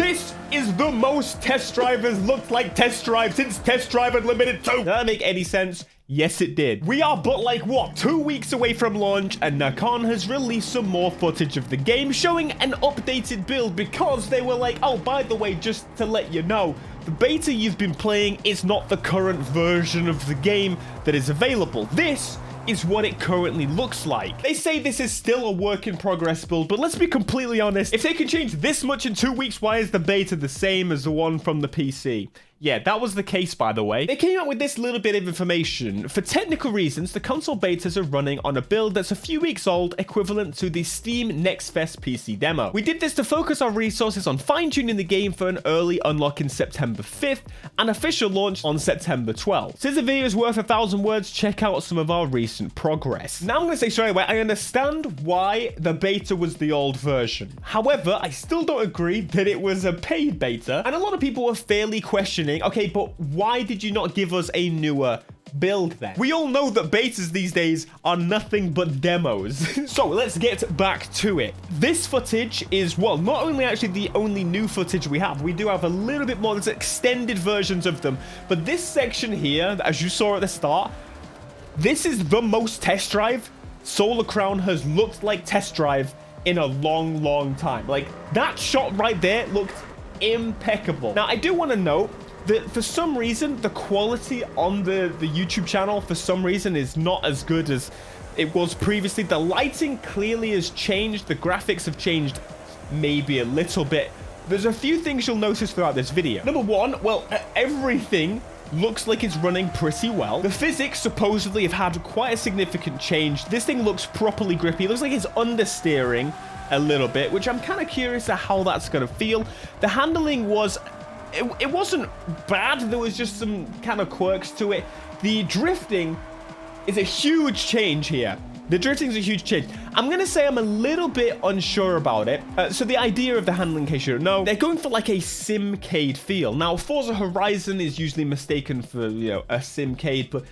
This is the most test drivers looked like test drive since Test Drive Unlimited 2. Does that make any sense? Yes, it did. We are but like, what, 2 weeks away from launch, and Nikon has released some more footage of the game showing an updated build because they were like, oh, by the way, just to let you know, the beta you've been playing is not the current version of the game that is available. This is what it currently looks like. They say this is still a work in progress build, but let's be completely honest. If they can change this much in 2 weeks, why is the beta the same as the one from the PC? Yeah, that was the case, by the way. They came out with this little bit of information. For technical reasons, the console betas are running on a build that's a few weeks old, equivalent to the Steam Next Fest PC demo. We did this to focus our resources on fine-tuning the game for an early unlock in September 5th and official launch on September 12th. Since the video is worth 1,000 words, check out some of our recent progress. Now I'm going to say straight away, I understand why the beta was the old version. However, I still don't agree that it was a paid beta, and a lot of people were fairly questioning, okay, but why did you not give us a newer build then? We all know that betas these days are nothing but demos. So let's get back to it. This footage is, well, not only actually the only new footage we do have a little bit more, there's extended versions of them, but this section here, as you saw at the start, this is the most test drive Solar Crown has looked like test drive in a long time. Like, that shot right there looked impeccable. Now, I do want to note that for some reason, the quality on the YouTube channel, for some reason, is not as good as it was previously. The lighting clearly has changed. The graphics have changed maybe a little bit. There's a few things you'll notice throughout this video. Number one, well, everything looks like it's running pretty well. The physics supposedly have had quite a significant change. This thing looks properly grippy. It looks like it's understeering a little bit, which I'm kind of curious at how that's going to feel. The handling was... It wasn't bad. There was just some kind of quirks to it. The drifting is a huge change here. The drifting is a huge change. I'm going to say I'm a little bit unsure about it. So the idea of the handling, in case you don't know, they're going for like a simcade feel. Now, Forza Horizon is usually mistaken for, you know, a simcade, but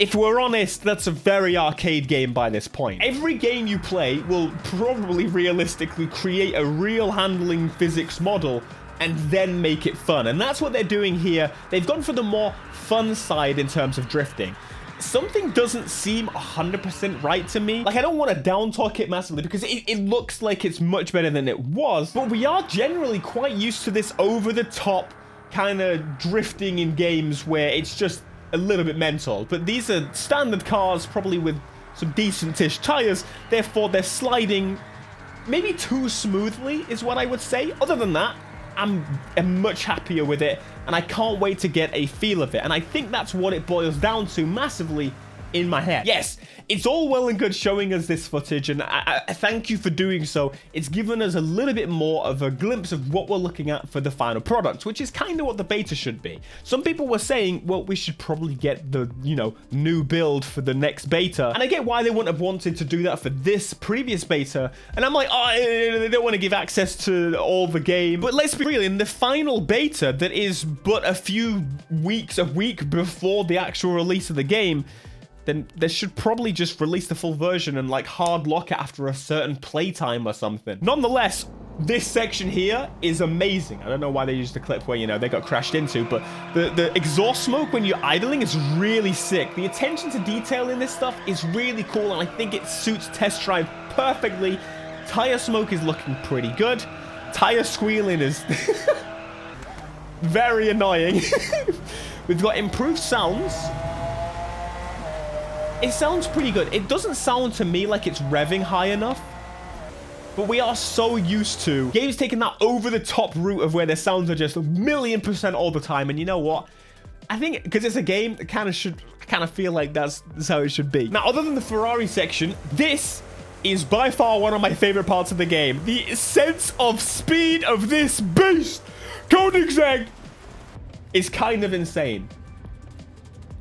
if we're honest, that's a very arcade game by this point. Every game you play will probably realistically create a real handling physics model and then make it fun. And that's what they're doing here. They've gone for the more fun side in terms of drifting. Something doesn't seem 100% right to me. Like, I don't want to down talk it massively because it looks like it's much better than it was, but we are generally quite used to this over-the-top kind of drifting in games where it's just a little bit mental. But these are standard cars, probably with some decent-ish tires, therefore they're sliding maybe too smoothly is what I would say. Other than that, I'm much happier with it, and I can't wait to get a feel of it. And I think that's what it boils down to massively in my head. Yes, it's all well and good showing us this footage, and I thank you for doing so. It's given us a little bit more of a glimpse of what we're looking at for the final product, which is kind of what the beta should be. Some people were saying, well, we should probably get the, you know, new build for the next beta. And I get why they wouldn't have wanted to do that for this previous beta. And I'm like, oh, they don't want to give access to all the game. But let's be real, in the final beta that is but a week before the actual release of the game, then they should probably just release the full version and like hard lock it after a certain playtime or something. Nonetheless, this section here is amazing. I don't know why they used the clip where, you know, they got crashed into, but the exhaust smoke when you're idling is really sick. The attention to detail in this stuff is really cool, and I think it suits test drive perfectly. Tire smoke is looking pretty good. Tire squealing is very annoying. We've got improved sounds. It sounds pretty good. It doesn't sound to me like it's revving high enough, but we are so used to games taking that over-the-top route of where their sounds are just 1,000,000% all the time. And you know what? I think because it's a game, it kind of feel like that's how it should be. Now, other than the Ferrari section, this is by far one of my favorite parts of the game. The sense of speed of this beast, Koenigsegg, is kind of insane.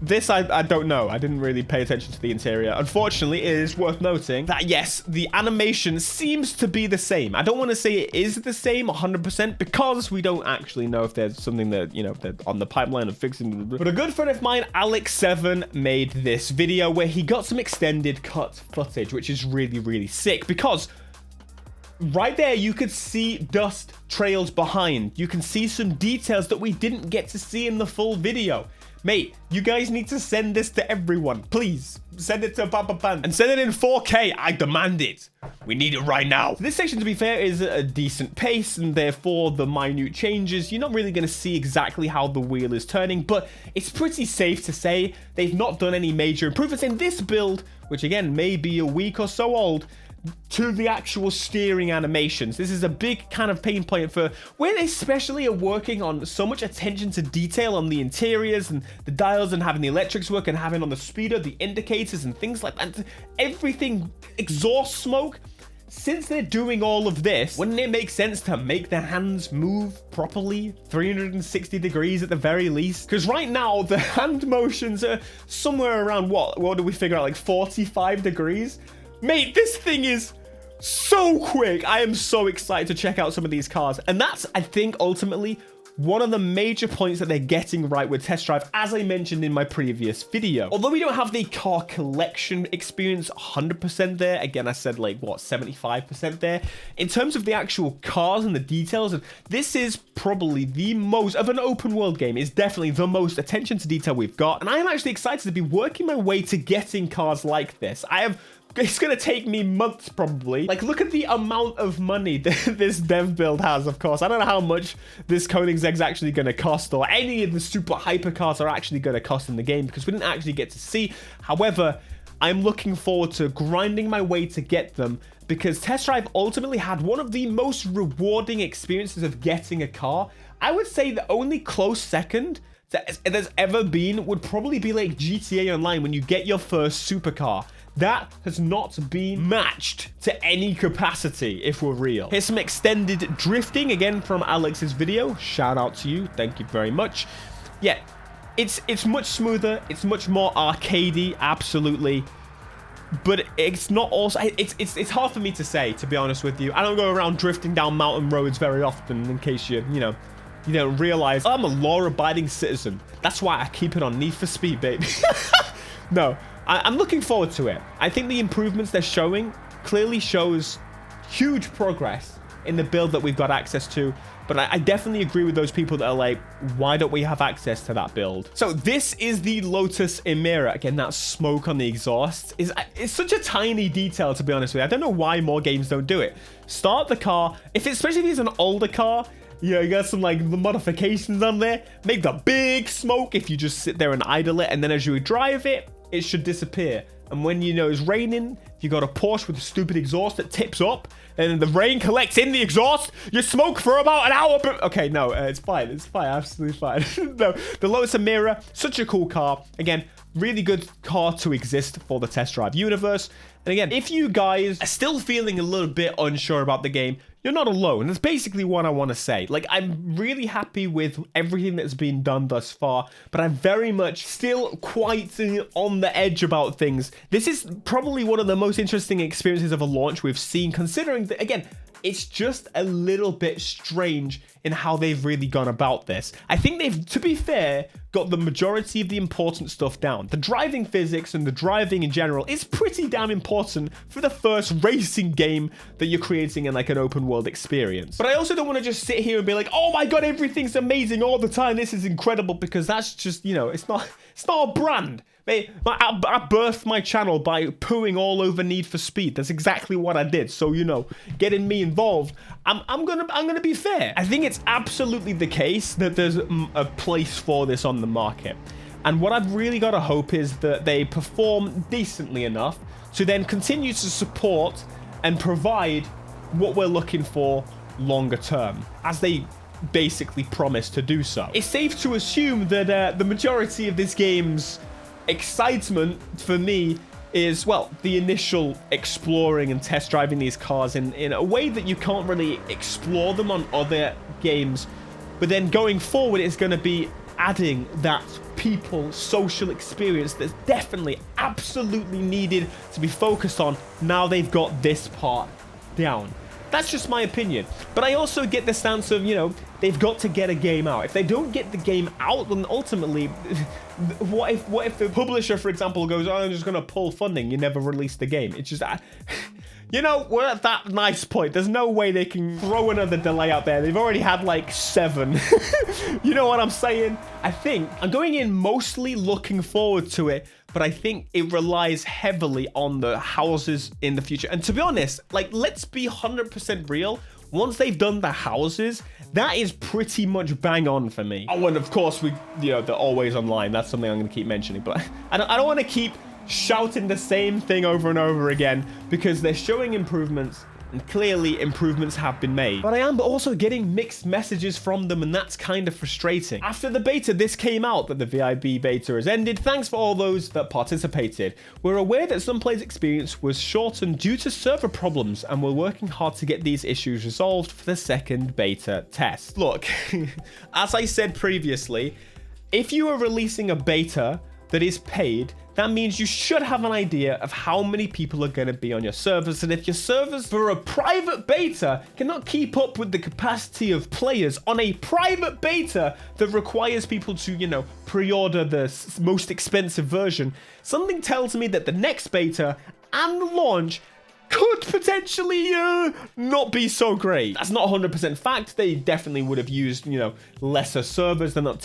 This, I don't know. I didn't really pay attention to the interior. Unfortunately, it is worth noting that, yes, the animation seems to be the same. I don't want to say it is the same 100% because we don't actually know if there's something that, you know, they're on the pipeline of fixing. But a good friend of mine, Alex7, made this video where he got some extended cut footage, which is really, really sick because right there, you could see dust trails behind. You can see some details that we didn't get to see in the full video. Mate, you guys need to send this to everyone. Please, send it to Papa Pan. And send it in 4K. I demand it. We need it right now. This section, to be fair, is at a decent pace, and therefore the minute changes, you're not really going to see exactly how the wheel is turning, but it's pretty safe to say they've not done any major improvements in this build, which again, may be a week or so old, to the actual steering animations. This is a big kind of pain point for where they especially are working on so much attention to detail on the interiors and the dials and having the electrics work and having on the speeder, the indicators and things like that. Everything, exhaust smoke. Since they're doing all of this, wouldn't it make sense to make the hands move properly 360 degrees at the very least? Because right now, the hand motions are somewhere around what do we figure out, like 45 degrees? Mate, this thing is so quick. I am so excited to check out some of these cars. And that's, I think, ultimately one of the major points that they're getting right with Test Drive, as I mentioned in my previous video. Although we don't have the car collection experience 100% there, again, I said like, what, 75% there? In terms of the actual cars and the details, and this is probably the most, of an open world game, is definitely the most attention to detail we've got. And I am actually excited to be working my way to getting cars like this. It's going to take me months, probably. Like, look at the amount of money that this dev build has, of course. I don't know how much this Koenigsegg's actually going to cost, or any of the super hypercars are actually going to cost in the game, because we didn't actually get to see. However, I'm looking forward to grinding my way to get them, because Test Drive ultimately had one of the most rewarding experiences of getting a car. I would say the only close second that there's ever been would probably be like GTA Online when you get your first supercar. That has not been matched to any capacity, if we're real. Here's some extended drifting, again, from Alex's video. Shout out to you. Thank you very much. Yeah, it's much smoother. It's much more arcadey, absolutely. But it's not also... It's hard for me to say, to be honest with you. I don't go around drifting down mountain roads very often, in case you don't realize. I'm a law-abiding citizen. That's why I keep it on Need for Speed, baby. No. I'm looking forward to it. I think the improvements they're showing clearly shows huge progress in the build that we've got access to. But I definitely agree with those people that are like, why don't we have access to that build? So this is the Lotus Emira. Again, that smoke on the exhaust it's such a tiny detail, to be honest with you. I don't know why more games don't do it. Start the car, especially if it's an older car, you got some like the modifications on there. Make the big smoke if you just sit there and idle it, and then as you drive it, it should disappear. And when you know it's raining, if you got a Porsche with a stupid exhaust that tips up, and the rain collects in the exhaust, you smoke for about an hour. But okay, no, it's fine. It's fine. Absolutely fine. No, the Lotus Emira, such a cool car. Again, really good car to exist for the Test Drive universe. And again, if you guys are still feeling a little bit unsure about the game, you're not alone. That's basically what I want to say. Like, I'm really happy with everything that's been done thus far, but I'm very much still quite on the edge about things. This is probably one of the most interesting experiences of a launch we've seen, considering that, again, it's just a little bit strange in how they've really gone about this. I think they've, to be fair, got the majority of the important stuff down. The driving physics and the driving in general is pretty damn important for the first racing game that you're creating in like an open world experience. But I also don't want to just sit here and be like, oh my god, everything's amazing all the time, this is incredible, because that's just, it's not a brand. I birthed my channel by pooing all over Need for Speed. That's exactly what I did. So, getting me involved, I'm gonna be fair. I think it's absolutely the case that there's a place for this on the market. And what I've really got to hope is that they perform decently enough to then continue to support and provide what we're looking for longer term, as they basically promise to do so. It's safe to assume that the majority of this game's excitement for me is, well, the initial exploring and test driving these cars in a way that you can't really explore them on other games. But then going forward, it's going to be adding that social experience that's definitely absolutely needed to be focused on now they've got this part down. That's just my opinion. But I also get the stance of, they've got to get a game out. If they don't get the game out, then ultimately, what if the publisher, for example, goes, oh, I'm just going to pull funding, you never release the game. It's just, You know, we're at that nice point. There's no way they can throw another delay out there. They've already had like 7. You know what I'm saying? I think I'm going in mostly looking forward to it, but I think it relies heavily on the houses in the future. And to be honest, like, let's be 100% real. Once they've done the houses, that is pretty much bang on for me. Oh, and of course, they're always online. That's something I'm going to keep mentioning, but I don't want to keep shouting the same thing over and over again because they're showing improvements. And clearly improvements have been made. But I am also getting mixed messages from them, and that's kind of frustrating. After the beta, this came out that the VIB beta has ended. Thanks for all those that participated. We're aware that some players' experience was shortened due to server problems, and we're working hard to get these issues resolved for the second beta test. Look, as I said previously, if you are releasing a beta that is paid, that means you should have an idea of how many people are going to be on your servers. And if your servers for a private beta cannot keep up with the capacity of players on a private beta that requires people to, you know, pre-order the most expensive version, something tells me that the next beta and the launch could potentially not be so great. That's not 100% fact. They definitely would have used, you know, lesser servers. They're not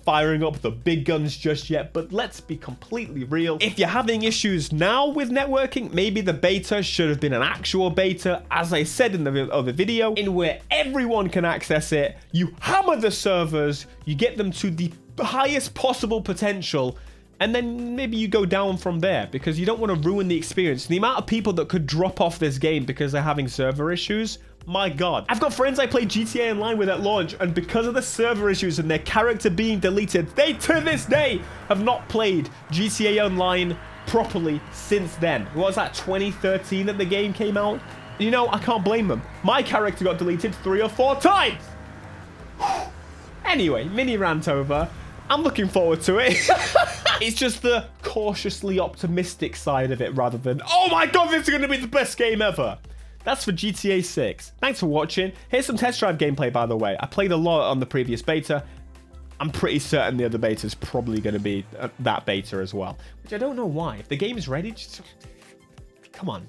firing up the big guns just yet. But let's be completely real. If you're having issues now with networking, maybe the beta should have been an actual beta, as I said in the other video, in where everyone can access it. You hammer the servers, you get them to the highest possible potential, and then maybe you go down from there because you don't want to ruin the experience. The amount of people that could drop off this game because they're having server issues, my God. I've got friends I played GTA Online with at launch, and because of the server issues and their character being deleted, they to this day have not played GTA Online properly since then. What was that, 2013 that the game came out? You know, I can't blame them. My character got deleted 3 or 4 times. Anyway, mini rant over. I'm looking forward to it. It's just the cautiously optimistic side of it rather than, oh my God, this is going to be the best game ever. That's for GTA 6. Thanks for watching. Here's some test drive gameplay, by the way. I played a lot on the previous beta. I'm pretty certain the other beta is probably going to be that beta as well, which I don't know why. If the game is ready, just come on.